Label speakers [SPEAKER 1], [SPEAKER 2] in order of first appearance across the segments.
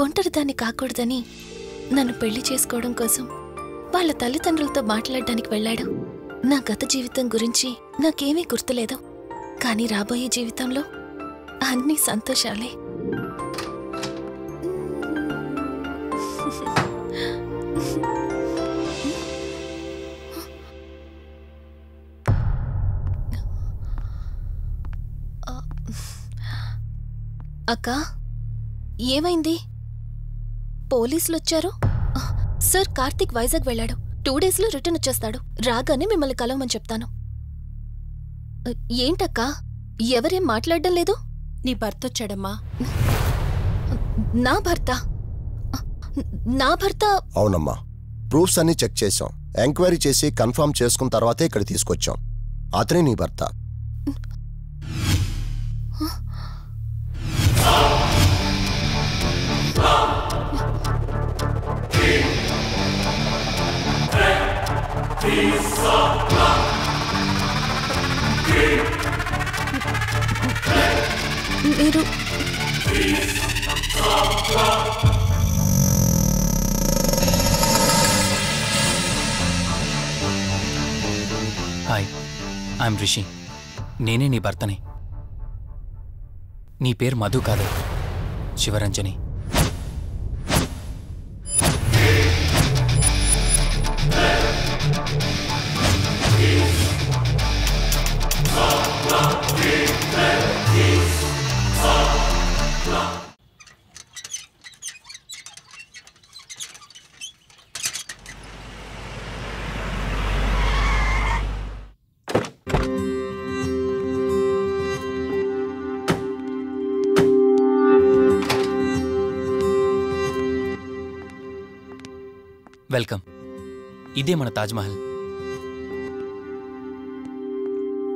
[SPEAKER 1] ఒంటరిదాన్ని కాకూడదని నన్ను పెళ్లి చేసుకోవడం కోసం వాళ్ళ తల్లిదండ్రులతో మాట్లాడడానికి వెళ్ళాడు. నా గత జీవితం గురించి నాకేమీ గుర్తులేదు, కానీ రాబోయే జీవితంలో అన్ని సంతోషాలే. అక్కా, ఏమైంది? పోలీసులొచ్చారు. సార్, కార్తీక్ వైజాగ్ వెళ్ళాడు. 2 డేస్లో రిటర్న్ వచ్చేస్తాడు. రాగానే మిమ్మల్ని కలవమని చెప్తాను. ఏంటక్కా, ఎవరేం మాట్లాడడం లేదు?
[SPEAKER 2] నీ భర్త వచ్చాడమ్మా.
[SPEAKER 1] నా భర్త? నా భర్త?
[SPEAKER 3] అవునమ్మా, ప్రూఫ్స్ అన్ని చెక్ చేశాం. ఎంక్వైరీ చేసి కన్ఫర్మ్ చేసుకున్న తర్వాతే ఇక్కడ తీసుకొచ్చాం. అతనే నీ భర్త.
[SPEAKER 1] మీరు
[SPEAKER 4] హాయ్, ఐఎమ్ రిషి. నేనే నీ భర్తని. నీ పేరు మధు కాదు, శివరంజని. వెల్కమ్. ఇదే మన తాజ్మహల్.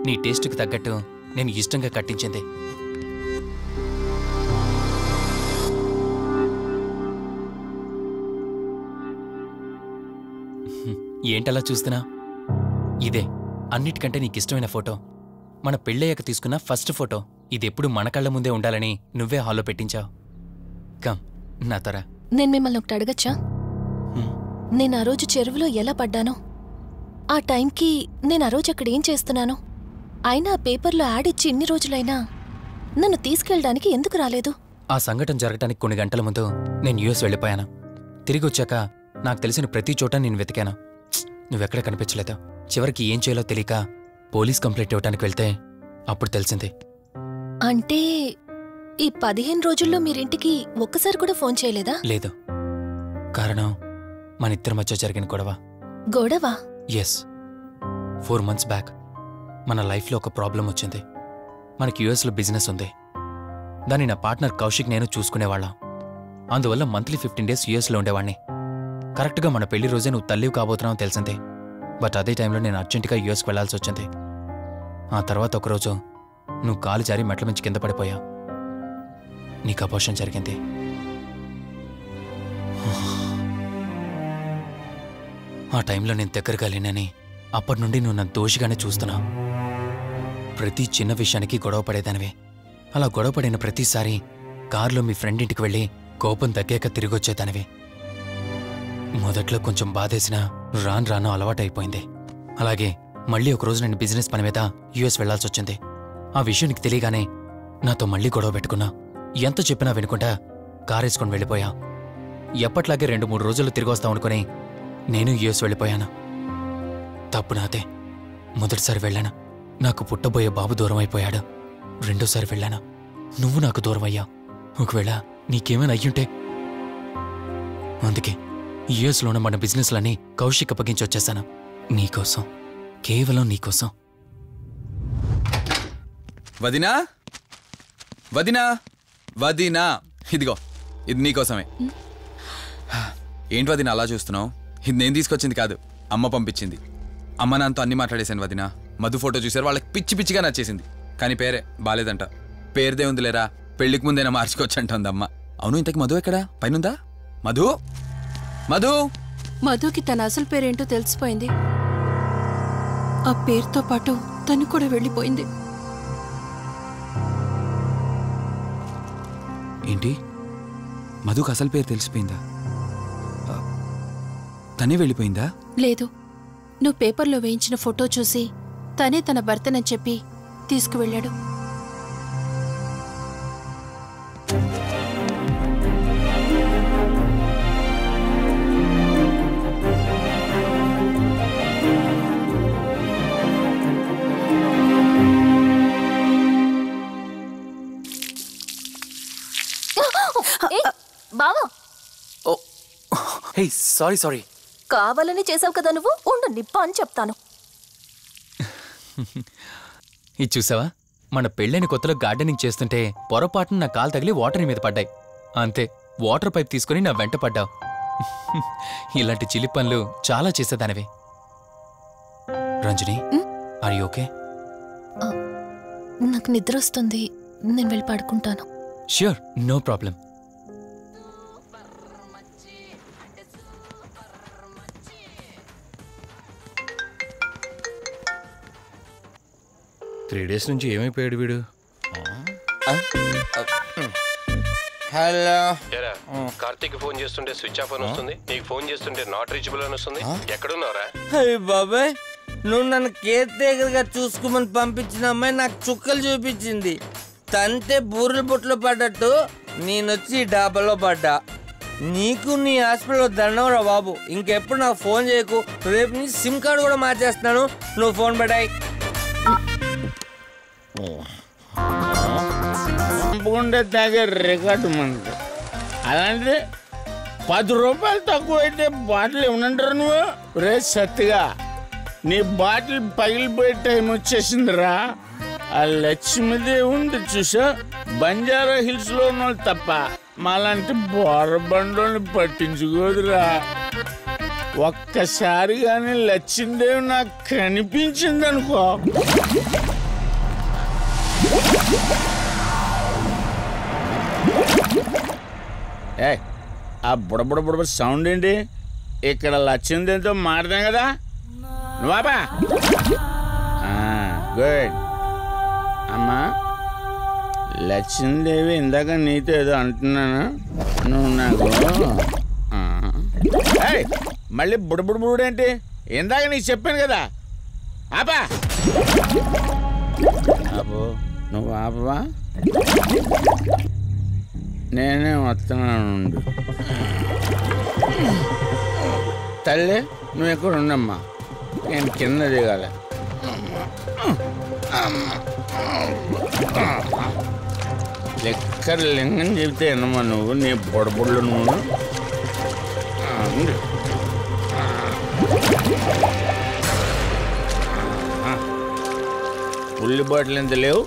[SPEAKER 4] నీ టేస్ట్కి తగ్గట్టు నేను ఇష్టంగా కట్టించింది. ఏంటలా చూస్తున్నా? ఇదే అన్నిటికంటే నీకిష్టమైన ఫోటో. మన పెళ్ళయ్యాక తీసుకున్న ఫస్ట్ ఫోటో. ఇదెప్పుడు మన కళ్ళ ముందే ఉండాలని నువ్వే హాల్లో పెట్టించావు. కమ్, నా తర.
[SPEAKER 1] నేను మిమ్మల్ని ఒకటి అడగచ్చా? నేను ఆ రోజు చెరువులో ఎలా పడ్డానో, ఆ టైంకి నేను ఆ రోజు అక్కడ ఏం చేస్తున్నానో, అయినా పేపర్లో యాడ్ ఇచ్చి ఇన్ని రోజులైనా నన్ను తీసుకెళ్ళడానికి ఎందుకు రాలేదు?
[SPEAKER 4] ఆ సంఘటన జరగటానికి కొన్ని గంటల ముందు నేను యుఎస్ వెళ్ళిపోయాను. తిరిగి వచ్చాక నాకు తెలిసిన ప్రతి చోట నేను వెతికాను. నువ్వెక్కడ కనిపించలేదు. చివరికి ఏం చేయాలో తెలియక పోలీస్ కంప్లైంట్ ఇవ్వడానికి వెళ్తే అప్పుడు తెలిసింది.
[SPEAKER 1] అంటే ఈ 15 రోజుల్లో మీరింటికి ఒక్కసారి కూడా ఫోన్ చేయలేదా?
[SPEAKER 4] లేదు. కారణం మన ఇద్దరి మధ్య జరిగిన గొడవ.
[SPEAKER 1] గొడవ?
[SPEAKER 4] ఎస్. 4 months బ్యాక్ మన లైఫ్లో ఒక ప్రాబ్లం వచ్చింది. మనకి యుఎస్లో బిజినెస్ ఉంది. దాన్ని నా పార్ట్నర్ కౌశిక్ నేను చూసుకునేవాళ్ళం. అందువల్ల మంత్లీ 15 days యుఎస్లో ఉండేవాడిని. కరెక్ట్గా మన పెళ్లి రోజే నువ్వు తల్లివి కాబోతున్నావు తెలిసింది. బట్ అదే టైంలో నేను అర్జెంటుగా యుఎస్కి వెళ్లాల్సి వచ్చింది. ఆ తర్వాత ఒకరోజు నువ్వు కాలు జారి మెట్ల మించి కింద పడిపోయావు. నీకు అబార్షన్ జరిగింది. ఆ టైంలో నేను దగ్గరగా లేనని అప్పటి నుండి నువ్వు నన్ను దోషిగానే చూస్తున్నావు. ప్రతి చిన్న విషయానికి గొడవ పడేదానివే. అలా గొడవ పడిన ప్రతిసారి కారులో మీ ఫ్రెండ్ ఇంటికి వెళ్ళి కోపం తగ్గాక తిరిగొచ్చేదానివే. మొదట్లో కొంచెం బాధేసినా రాను రాను అలవాటైపోయింది. అలాగే మళ్ళీ ఒకరోజు నేను బిజినెస్ పని మీద యుఎస్ వెళ్లాల్సి వచ్చింది. ఆ విషయం నీకు తెలియగానే నాతో మళ్ళీ గొడవ పెట్టుకున్నా. ఎంత చెప్పినా వినుకుంటా కారేసుకొని వెళ్ళిపోయా. ఎప్పట్లాగే 2-3 రోజుల్లో తిరిగి వస్తామనుకుని నేను యుఎస్ వెళ్ళిపోయాను. తప్పు నాదే. మొదటిసారి వెళ్ళాను, నాకు పుట్టబోయే బాబు దూరం అయిపోయాడు. రెండోసారి వెళ్ళాను, నువ్వు నాకు దూరం అయ్యా. ఒకవేళ నీకేమైనా అయ్యుంటే. అందుకే యుఎస్లోనే మన బిజినెస్లన్నీ కౌశిక్ అప్పగించి వచ్చేసాను. నీకోసం, కేవలం నీకోసం.
[SPEAKER 5] వదినా, వదినా, వదినా, ఇదిగో ఇది నీకోసమే. ఏంటి వదినా అలా చూస్తున్నావు? ఇది నేను తీసుకొచ్చింది కాదు, అమ్మ పంపించింది. అమ్మ నాన్నతో అన్ని మాట్లాడేశాను వదినా. మధు ఫోటో చూసారు, వాళ్ళకి పిచ్చి పిచ్చిగా నచ్చేసింది. కానీ పేరే బాలేదంట. పేరుదే ఉంది లేరా, పెళ్లికి ముందైనా మార్చుకోవచ్చంటుంది అమ్మ. అవును, ఇంతకి మధు ఎక్కడా? పైనుందా? మధు, మధు.
[SPEAKER 2] మధుకి తన అసలు పేరేంటో తెలిసిపోయింది. ఆ పేరుతో పాటు తను కూడా వెళ్ళిపోయింది.
[SPEAKER 4] ఏంటి
[SPEAKER 5] మధుకు అసలు పేరు తెలిసిపోయిందా? తనే వెళ్ళిపోయిందా?
[SPEAKER 2] లేదు, నువ్వు పేపర్లో వేయించిన ఫోటో చూసి తనే తన భర్తనని చెప్పి తీసుకువెళ్ళాడు.
[SPEAKER 1] బావా,
[SPEAKER 4] ఓ హే సారీ
[SPEAKER 1] కావాలని చేసావు కదా నువ్వు. ఉండు, నిప్ప అని చెప్తాను.
[SPEAKER 4] ఇది చూసావా, మన పెళ్ళైన కొత్తలో గార్డెనింగ్ చేస్తుంటే పొరపాటున నా కాలు తగిలి వాటర్ మీద పడ్డాయి. అంతే, వాటర్ పైప్ తీసుకుని నా వెంట పడ్డావు. ఇలాంటి చిలి పనులు చాలా చేసేదానివి. Ranjani, are you okay?
[SPEAKER 1] నాకు నిద్ర వస్తుంది, నేను వెళ్ళి పడుకుంటాను.
[SPEAKER 4] Sure, no problem.
[SPEAKER 6] Three days నుంచి ఏమైపోయాడు వీడు?
[SPEAKER 7] హలో,
[SPEAKER 6] కార్తీక్ ఫోన్ చేస్తుంటే స్విచ్ ఆఫ్ అని వస్తుంది, నీకు ఫోన్ చేస్తుంటే నాట్ రీచబుల్ అని వస్తుంది. ఎక్కడున్నారా?
[SPEAKER 7] అయ్య బాబాయ్, నువ్వు నన్ను కేర్ టేకర్గా చూసుకోమని పంపించిన అమ్మాయి నాకు చుక్కలు చూపించింది. తంతే బూరెల బుట్టలో పడ్డట్టు నేనొచ్చి డాబాలో పడ్డా. నీకు నీ హాస్పిటల్లో దండంరా బాబు. ఇంకెప్పుడు నాకు ఫోన్ చేయకు. రేపు నీ సిమ్ కార్డు కూడా మార్చేస్తున్నాను. నువ్వు ఫోన్ పెట్టాయి.
[SPEAKER 8] తప్పకుండా తాగే రికార్డు మనకి. అలాంటిది 10 రూపాయలు తక్కువ అయితే బాటిల్ ఏమనంటారు నువ్వు? రే సత్తిగా, నీ బాటిల్ పగిలిపోయే టైం వచ్చేసిందిరా. ఆ లక్ష్మీదేవి ఉంది చూసా, బంజారా హిల్స్ లో ఉన్న తప్ప మాలాంటి బోరబండోని పట్టించుకోదురా. ఒక్కసారి కానీ లక్ష్మీదేవి నాకు కనిపించింది అనుకో, ఏ ఆ బుడబుడ సౌండ్ ఏంటి? ఇక్కడ లక్ష్మీదేవితో మాట్లాడాం కదా నువ్వాబా. గుడ్ అమ్మా. లక్ష్మీదేవి ఇందాక నీతో ఏదో అంటున్నాను, నువ్వు నాకు మళ్ళీ బుడబుడేంటి? ఇందాక నీకు చెప్పాను కదా ఆపా. ఆపో, నువ్వు ఆపవా? నేనే వస్తున్నాను. తల్లి, నువ్వు ఎక్కడ ఉండమ్మా, నేను కింద దిగాలి. లెక్కర్ లింగం చెబితే ఎన్నమ్మా నువ్వు, నీ బొడబుళ్ళు నువ్వు. ఉల్లి బాటిల్ ఎంత లేవు?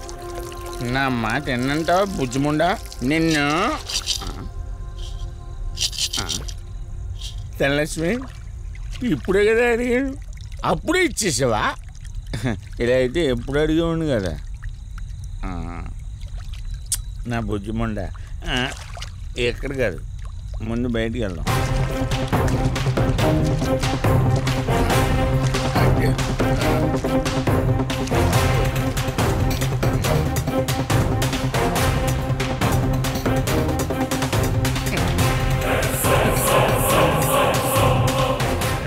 [SPEAKER 8] నా మాట ఎన్నంటావా బుజ్జిముండా నిన్ను? ధనలక్ష్మి, ఇప్పుడే కదా అడిగాడు, అప్పుడే ఇచ్చేసావా? ఇలా అయితే ఎప్పుడు అడిగేవాడిని కదా. నా బుజ్జిముండా, ఎక్కడ కాదు, ముందు బయటికి వెళ్దాం.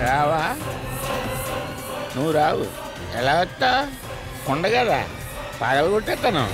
[SPEAKER 8] రావా? నువ్వు రావు, ఎలా వస్తా? కొండ కదా, పగలు కొట్టేస్తాను.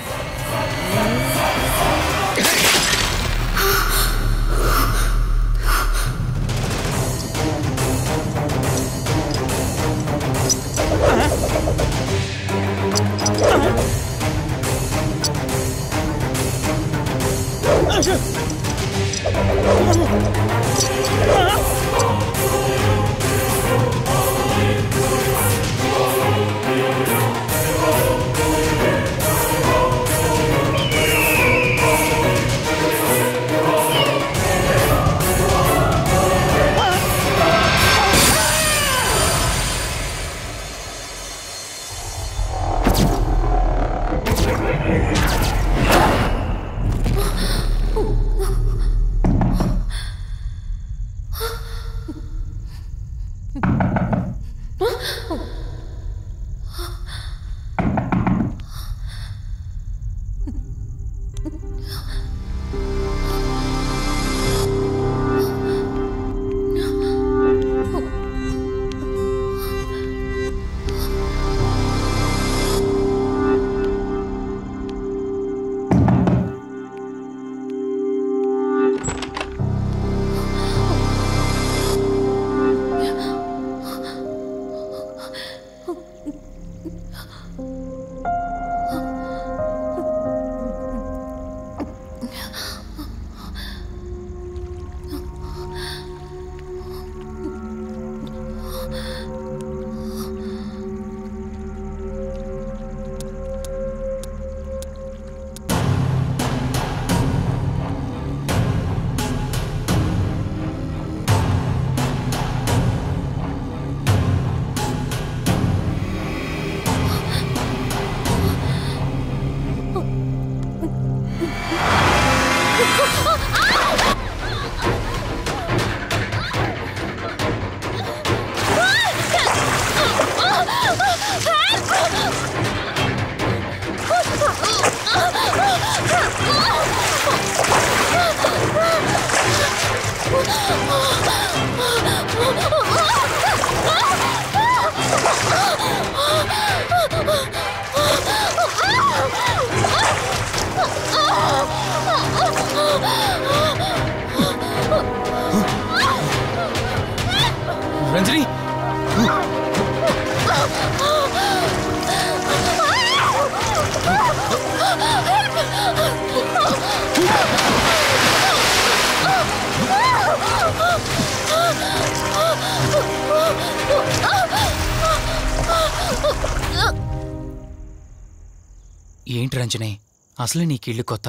[SPEAKER 4] ఏంటి రంజని, అసలే నీకు ఇల్లు కొత్త.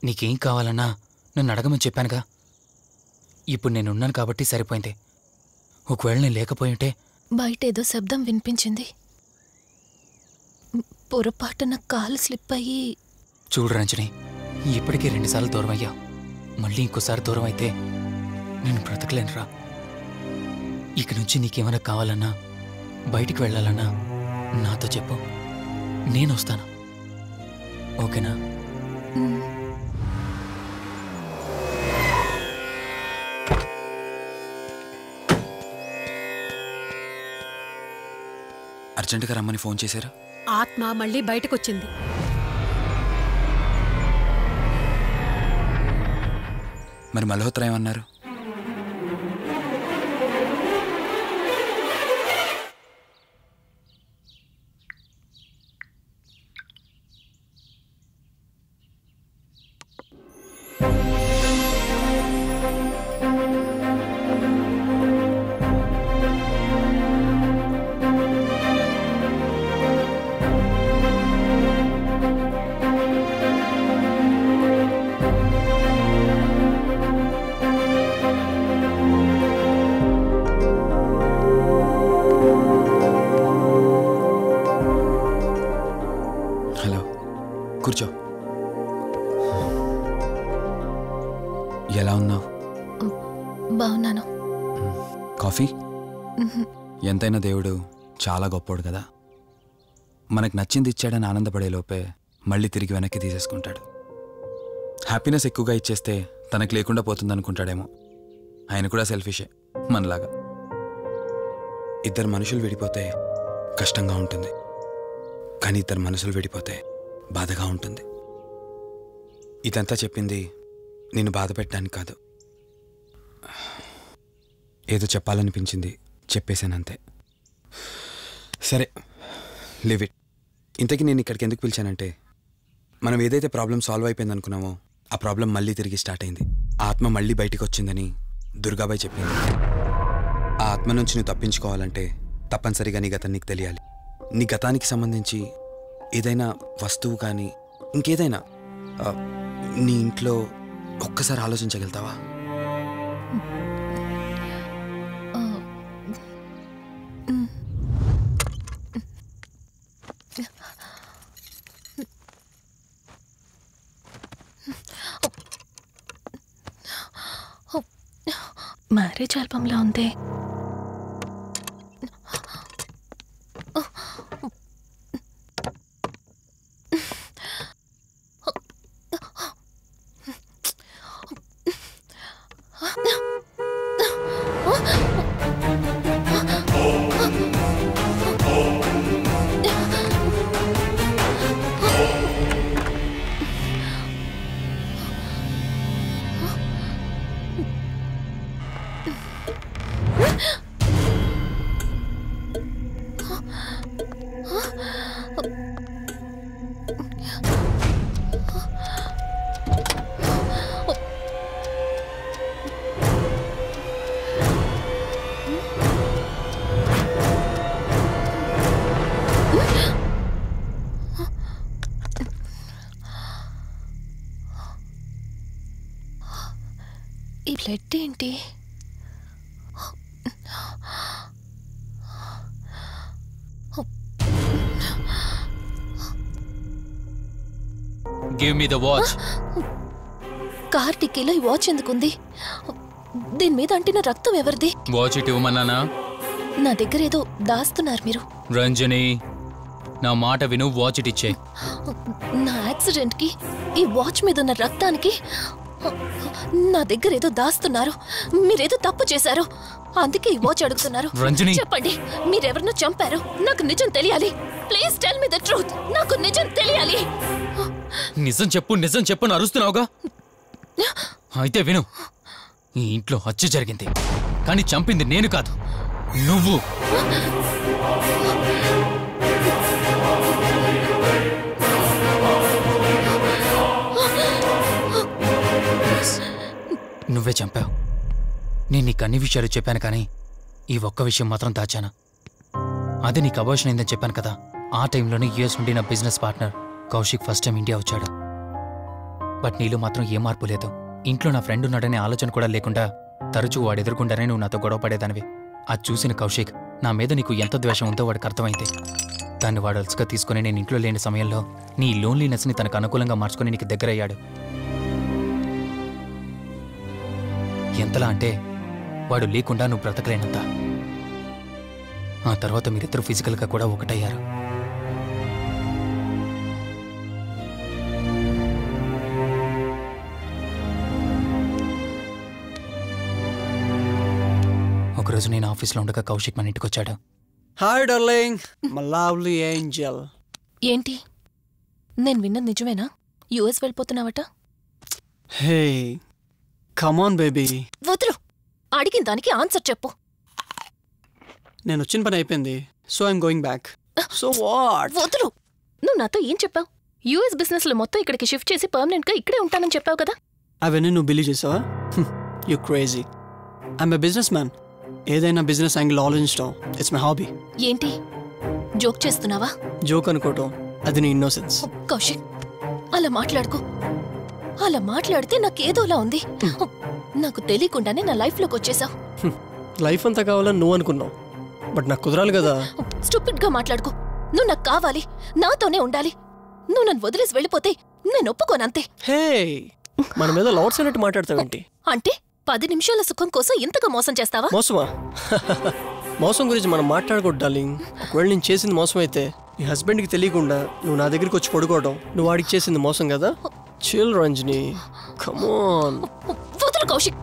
[SPEAKER 4] నీకేం కావాలన్నా నన్ను అడగమని చెప్పానుగా. ఇప్పుడు నేనున్నాను కాబట్టి సరిపోయింది. ఒకవేళ నేను లేకపోయింటే
[SPEAKER 1] బయట ఏదో శబ్దం వినిపించింది. పొరపాటున కాలు స్లిప్ అయ్యి.
[SPEAKER 4] చూడు రంజని, ఇప్పటికే 2 సార్లు దూరం అయ్యా. మళ్ళీ ఇంకోసారి దూరం అయితే నేను బ్రతకలేనురా. ఇక నుంచి నీకేమైనా కావాలన్నా, బయటికి వెళ్ళాలన్నా నాతో చెప్పు, నేను వస్తాను. ఓకేనా?
[SPEAKER 5] అర్జెంటుగా రమ్మని ఫోన్ చేశారా?
[SPEAKER 2] ఆత్మ మళ్ళీ బయటకొచ్చింది.
[SPEAKER 5] మరి మల్హోత్రా ఏమన్నారు? కూర్చో. ఎలా ఉన్నావు?
[SPEAKER 1] బాగున్నాను.
[SPEAKER 5] కాఫీ? ఎంతైనా దేవుడు చాలా గొప్పోడు కదా. మనకు నచ్చింది ఇచ్చాడని ఆనందపడే లోపే మళ్ళీ తిరిగి వెనక్కి తీసేసుకుంటాడు. హ్యాపీనెస్ ఎక్కువగా ఇచ్చేస్తే తనకు లేకుండా పోతుందనుకుంటాడేమో. ఆయన కూడా సెల్ఫిషే మనలాగా. ఇద్దరు మనుషులు విడిపోతే కష్టంగా ఉంటుంది, కానీ ఇద్దరు మనసులు విడిపోతే బాధగా ఉంటుంది. ఇదంతా చెప్పింది నేను బాధ పెట్టడానికి కాదు. ఏదో చెప్పాలనిపించింది, చెప్పేశానంతే. సరే, లివ్ ఇట్. ఇంతకీ నేను ఇక్కడికి ఎందుకు పిలిచానంటే, మనం ఏదైతే ప్రాబ్లం సాల్వ్ అయిపోయింది అనుకున్నామో ఆ ప్రాబ్లం మళ్ళీ తిరిగి స్టార్ట్ అయింది. ఆత్మ మళ్ళీ బయటికి వచ్చిందని దుర్గాబాయ్ చెప్పింది. ఆ ఆత్మ నుంచి నువ్వు తప్పించుకోవాలంటే తప్పనిసరిగా నీ గతం నీకు తెలియాలి. నీ గతానికి సంబంధించి ఏదైనా వస్తువు కానీ ఇంకేదైనా నీ ఇంట్లో ఒక్కసారి ఆలోచించగలుగుతావా?
[SPEAKER 1] మ్యారేజ్ ఆల్బంలా ఉంది. ఈ బ్లడ్ ఏంటి?
[SPEAKER 4] Give me the watch.
[SPEAKER 1] Car టిక్కీలో ఈ వాచ్ ఎందుకుంది? దీని మీద అంటిన రక్తం ఎవరిది?
[SPEAKER 4] వాచ్ ఇటు ఇవ్వమన్నానా?
[SPEAKER 1] నా దగ్గర ఏదో దాస్తున్నారు మీరు.
[SPEAKER 4] రంజని, నా మాట విను, వాచ్ ఇటు ఇచ్చే.
[SPEAKER 1] నా యాక్సిడెంట్ కి ఈ వాచ్ మీద ఉన్న రక్తానికి నా దగ్గర ఏదో దాస్తున్నారు. మీరేదో తప్పు చేశారు, అందుకే ఈ వాచ్ అడుగుతున్నారు.
[SPEAKER 4] రంజని,
[SPEAKER 1] చెప్పండి, మీరెవరినో చంపారు. నాకు నిజం తెలియాలి. Please tell me the truth. నాకు నిజం తెలియాలి.
[SPEAKER 4] నిజం చెప్పు, నిజం చెప్పు అని అరుస్తున్నావుగా. అయితే విను, ఈ ఇంట్లో హత్య జరిగింది, కానీ చంపింది నేను కాదు, నువ్వు. నువ్వే చంపావు. నేను నీకు అన్ని విషయాలు చెప్పాను, కానీ ఈ ఒక్క విషయం మాత్రం దాచాను. అది నీకు అబార్షన్ అయిందని చెప్పాను కదా. ఆ టైంలోనే యూఎస్ నుండి నా business partner Kaushik first time India వచ్చాడు. బట్ నీలో మాత్రం ఏ మార్పు లేదు. ఇంట్లో నా ఫ్రెండ్ ఉన్నాడనే ఆలోచన కూడా లేకుండా తరచూ వాడు ఎదుర్కొంటానే నువ్వు నాతో గొడవ పడేదానివి. అది చూసిన కౌశిక్ నా మీద నీకు ఎంత ద్వేషం ఉందో వాడికి అర్థమైంది. దాన్ని వాడు అలసుగా తీసుకుని నేను ఇంట్లో లేని సమయంలో నీ లోన్లీనెస్ని తనకు అనుకూలంగా మార్చుకుని నీకు దగ్గరయ్యాడు. ఎంతలా అంటే వాడు లేకుండా నువ్వు బ్రతకలేనంత. ఆ తర్వాత మీరిద్దరూ ఫిజికల్గా కూడా ఒకటయ్యారు. ఒకరోజు నేను ఆఫీస్లో ఉండగా కౌశిక్ మన ఇంటికి వచ్చాడు.
[SPEAKER 9] Hi darling, my lovely angel.
[SPEAKER 1] ఏంటి నేను విన్నది నిజమేనా? యుఎస్ వెళ్ళిపోతున్నావట?
[SPEAKER 9] Hey come on baby.
[SPEAKER 1] వదులు, అడిగిన దానికి ఆన్సర్ చెప్పు.
[SPEAKER 9] నేను వచ్చిన పని అయిపోయింది, so I'm going back. So what?
[SPEAKER 1] వదులు. నువ్వు నాతో ఏం చెప్పావు? యుఎస్ బిజినెస్ లో మొత్తం ఇక్కడికి షిఫ్ట్ చేసి పర్మనెంట్ గా ఇక్కడే ఉంటానని చెప్పావు కదా.
[SPEAKER 9] అవన్నీ నువ్వు బిలీవ్ చేసావా? You crazy. I'm a business man. ఏదైనా బిజినెస్ యాంగిల్ ఆలోచించడం ఇట్స్ మై హాబీ.
[SPEAKER 1] ఏంటి జోక్ చేస్తున్నావా?
[SPEAKER 9] జోక్ అనుకోవటం అది నీ ఇన్నోసెన్స్.
[SPEAKER 1] కౌశిక్ అలా మాట్లాడుకో. అలా మాట్లాడితే నాకేదోలా ఉంది. నాకు తెలియకుండానే నా లైఫ్ లోకి వచ్చేసావు.
[SPEAKER 9] లైఫ్ అంతా కావాలని నువ్వు అనుకున్నావు, బట్ నాకు కుదరాలి కదా.
[SPEAKER 1] స్టూపిడ్ గా మాట్లాడుకో. నువ్వు నాకు కావాలి, నాతోనే ఉండాలి. నువ్వు నన్ను వదిలేసి వెళ్ళిపోతే నేను ఒప్పుకోనంతే.
[SPEAKER 9] హే మన మీద లవర్స్ అన్నట్టు మాట్లాడతావేంటి?
[SPEAKER 1] అంటే 10 నిమిషాల సుఖం కోసం ఇంతగా మోసం చేస్తావా?
[SPEAKER 9] మోసమా? మోసం గురించి మనం మాట్లాడకూడదు డార్లింగ్. ఒకవేళ నేను చేసింది మోసం అయితే నీ హస్బెండ్కి తెలియకుండా నువ్వు నా దగ్గరికి వచ్చి పడుకోవడం నువ్వు వాడికి చేసింది మోసం కదా. Chill Ranjani, come on.
[SPEAKER 1] వదులు కౌశిక్,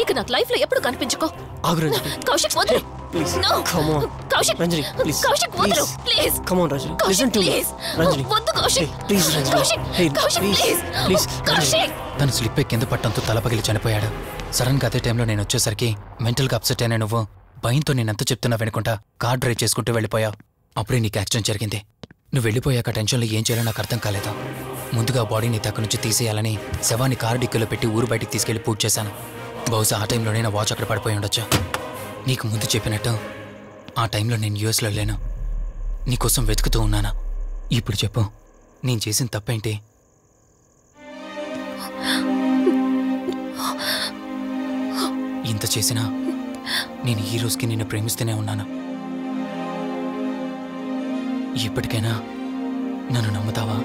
[SPEAKER 1] ఇక నాకు లైఫ్ లో ఎప్పుడు కనిపించుకో.
[SPEAKER 9] ఆగు రంజని,
[SPEAKER 1] కౌశిక్ వదులు.
[SPEAKER 9] Please.
[SPEAKER 1] No.
[SPEAKER 9] Come on
[SPEAKER 1] Kaushik.
[SPEAKER 9] Ranjani, please.
[SPEAKER 1] Kaushik వదులు please.
[SPEAKER 9] Come on Ranjani,
[SPEAKER 1] Kaushik
[SPEAKER 9] listen to me.
[SPEAKER 1] Please.
[SPEAKER 9] Ranjani
[SPEAKER 1] వద్దు Kaushik.
[SPEAKER 9] Please Ranjani.
[SPEAKER 1] Kaushik.
[SPEAKER 9] Hey
[SPEAKER 1] Kaushik
[SPEAKER 9] please
[SPEAKER 1] please.
[SPEAKER 9] Please.
[SPEAKER 1] Kaushik.
[SPEAKER 4] తను స్లిప్ అయి కింద పట్టడంతో తలపగిలి చనిపోయాడు. సడన్గా అదే టైంలో నేను వచ్చేసరికి మెంటల్గా అప్సెట్ అయినా నువ్వు భయంతో నేనెంత చెప్తున్నా వెనుకుంటా కార్ డ్రైవ్ చేసుకుంటూ వెళ్ళిపోయావు. అప్పుడే నీకు యాక్సిడెంట్ జరిగింది. నువ్వు వెళ్ళిపోయాక టెన్షన్లో ఏం చేయాలో నాకు అర్థం కాలేదు. ముందుగా బాడీని అక్కడి నుంచి తీసేయాలని శవాన్ని కారు డిక్కీలో పెట్టి ఊరు బయటికి తీసుకెళ్లి పూజ చేశాను. బహుశా ఆ టైంలోనే నా వాచ్ అక్కడ పడిపోయి ఉండొచ్చు. నీకు ముందు చెప్పినట్టు ఆ టైంలో నేను యూఎస్లో లేను. నీకోసం వెతుకుతూ ఉన్నాను. ఇప్పుడు చెప్పు, నేను చేసిన తప్పేంటి? ఇంత చేసినా నేను ఈ రోజుకి నిన్ను ప్రేమిస్తూనే ఉన్నాను. ఇప్పటికైనా నన్ను నమ్ముతావా?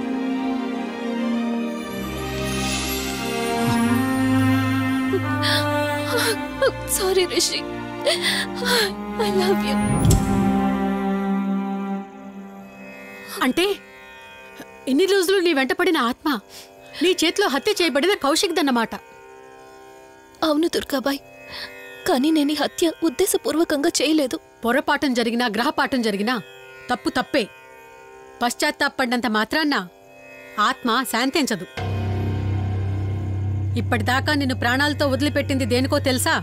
[SPEAKER 1] Sorry Rishi, I love you.
[SPEAKER 2] అంటే ఇన్ని రోజులు నీ వెంటపడిన ఆత్మ నీ చేతిలో హత్య చేయబడిన కౌశిక్ దన్నమాట.
[SPEAKER 1] అవును దుర్గాబాయ్, కానీ నేను ఈ హత్య ఉద్దేశపూర్వకంగా చేయలేదు.
[SPEAKER 2] పొరపాఠం జరిగినా గ్రహపాఠం జరిగినా తప్పు తప్పే. పశ్చాత్తాపడినంత మాత్రాన్న ఆత్మ శాంతించదు. ఇప్పటిదాకా నిన్ను ప్రాణాలతో వదిలిపెట్టింది దేనికో తెలుసా?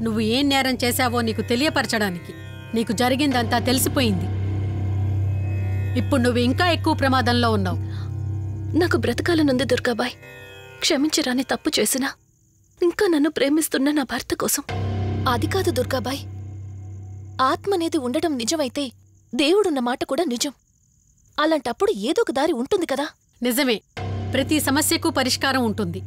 [SPEAKER 2] నువ్వు ఏం నేరం చేశావో నీకు తెలియపరచడానికి. నీకు జరిగిందంతా తెలిసిపోయింది. ఇప్పుడు నువ్వు ఇంకా ఎక్కువ ప్రమాదంలో ఉన్నావు.
[SPEAKER 1] నాకు బ్రతకాలనుంది దుర్గాబాయ్. క్షమించరాని తప్పు చేసినా ఇంకా నన్ను ప్రేమిస్తున్న నా భర్త కోసం. అది కాదు దుర్గాబాయ్, ఆత్మ అనేది ఉండడం నిజమైతే దేవుడున్న మాట కూడా నిజం. అలాంటప్పుడు ఏదో ఒక దారి ఉంటుంది కదా.
[SPEAKER 2] నిజమే, ప్రతి సమస్యకు పరిష్కారం ఉంటుంది.